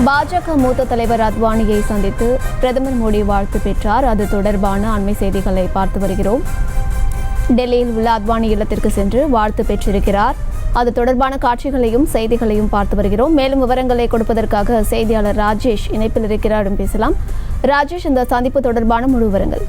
பாஜக மூத்த தலைவர் அத்வானியை சந்தித்து பிரதமர் மோடி வாழ்த்து பெற்றார். அது தொடர்பான அண்மை செய்திகளை பார்த்து வருகிறோம். டெல்லியில் உள்ள அத்வானி இல்லத்திற்கு சென்று வாழ்த்து பெற்றிருக்கிறார். அது தொடர்பான காட்சிகளையும் செய்திகளையும் பார்த்து வருகிறோம். மேலும் விவரங்களை கொடுப்பதற்காக செய்தியாளர் ராஜேஷ் இணைப்பில் இருக்கிறார். பேசலாம். ராஜேஷ், இந்த சந்திப்பு தொடர்பான முழு விவரங்கள்.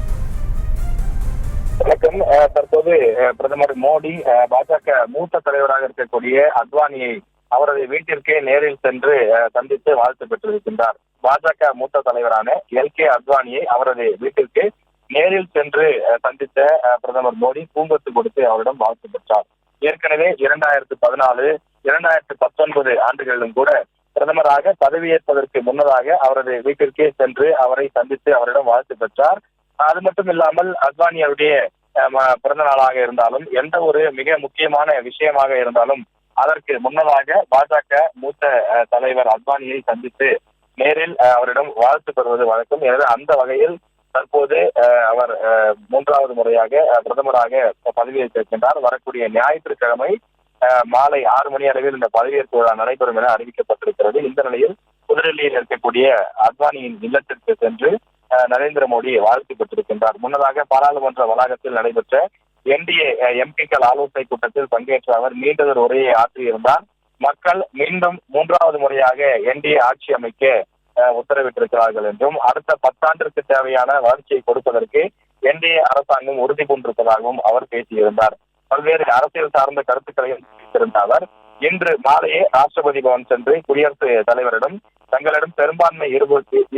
வணக்கம். தற்போது பிரதமர் மோடி பாஜக மூத்த தலைவராக இருக்கக்கூடிய அத்வானியை அவரது வீட்டிற்கே நேரில் சென்று சந்தித்து வாழ்த்து பெற்றிருக்கின்றார். பாஜக மூத்த தலைவரான எல்கே அத்வானியை அவரது வீட்டிற்கு நேரில் சென்று சந்தித்த பிரதமர் மோடி பூங்கொத்து கொடுத்து அவரிடம் வாழ்த்து பெற்றார். ஏற்கனவே 2014, 2019 ஆண்டுகளிலும் கூட பிரதமராக பதவியேற்பதற்கு முன்னதாக அவரது வீட்டிற்கே சென்று அவரை சந்தித்து அவரிடம் வாழ்த்து பெற்றார். அது மட்டும் இல்லாமல் அத்வானியுடைய பிறந்த நாளாக இருந்தாலும் எந்த ஒரு மிக முக்கியமான விஷயமாக இருந்தாலும் அதற்கு முன்னதாக பாஜக மூத்த தலைவர் அத்வானியை சந்தித்து நேரில் அவரிடம் வாழ்த்து பெறுவது வழக்கம். எனவே அந்த வகையில் தற்போது அவர் 3வது முறையாக பிரதமராக பதவியேற்றிருக்கின்றார். வரக்கூடிய ஞாயிற்றுக்கிழமை மாலை 6 மணி அளவில் இந்த பதவியேற்பு விழா நடைபெறும் என அறிவிக்கப்பட்டிருக்கிறது. இந்த நிலையில் புதுடெல்லியில் இருக்கக்கூடிய அத்வானியின் இல்லத்திற்கு சென்று நரேந்திர மோடி வாழ்த்து பெற்றிருக்கின்றார். முன்னதாக பாராளுமன்ற வளாகத்தில் நடைபெற்ற என்டிஏ எம்பிக்கள் ஆலோசனை கூட்டத்தில் பங்கேற்ற அவர் நீண்டதொரு உரையை ஆற்றியிருந்தார். மக்கள் மீண்டும் 3வது முறையாக என்டிஏ ஆட்சி அமைக்க உத்தரவிட்டிருக்கிறார்கள் என்றும் அடுத்த 10 ஆண்டிற்கு தேவையான வளர்ச்சியை கொடுப்பதற்கு என்டிஏ அரசாங்கம் உறுதி பூண்டிருப்பதாகவும் அவர் பேசியிருந்தார். பல்வேறு அரசியல் சார்ந்த கருத்துக்களையும் தெரிவித்திருந்த அவர் இன்று மாலையே ராஷ்டிரபதி பவன் சென்று குடியரசுத் தலைவரிடம் தங்களிடம் பெரும்பான்மை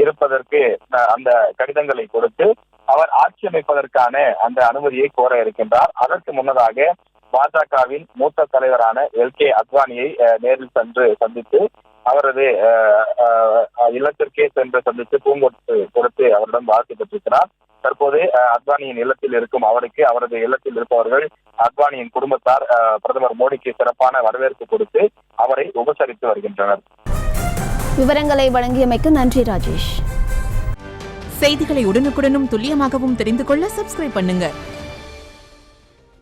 இருப்பதற்கு அந்த கடிதங்களை கொடுத்து அவர் ஆட்சி அமைப்பதற்கான அந்த அனுமதியை கோர இருக்கின்றார். அதற்கு முன்னதாக பாஜகவின் மூத்த தலைவரான எல்கே அத்வானியை நேரில் சென்று சந்தித்து அவரது இல்லத்திற்கே சென்று சந்தித்து பூங்கொத்து கொடுத்து அவரிடம் வாழ்த்து பெற்றிருக்கிறார். தற்போது அத்வானியின் இல்லத்தில் இருக்கும் அவருக்கு அவரது இல்லத்தில் இருப்பவர்கள் அத்வானியின் குடும்பத்தார் பிரதமர் மோடிக்கு சிறப்பான வரவேற்பு கொடுத்து அவரை உபசரித்து வருகின்றனர். விவரங்களை வழங்கியமைக்கு நன்றி ராஜேஷ். செய்திகளை உடனுக்குடனும் துல்லியமாகவும் தெரிந்து கொள்ள சப்ஸ்கிரைப் பண்ணுங்க.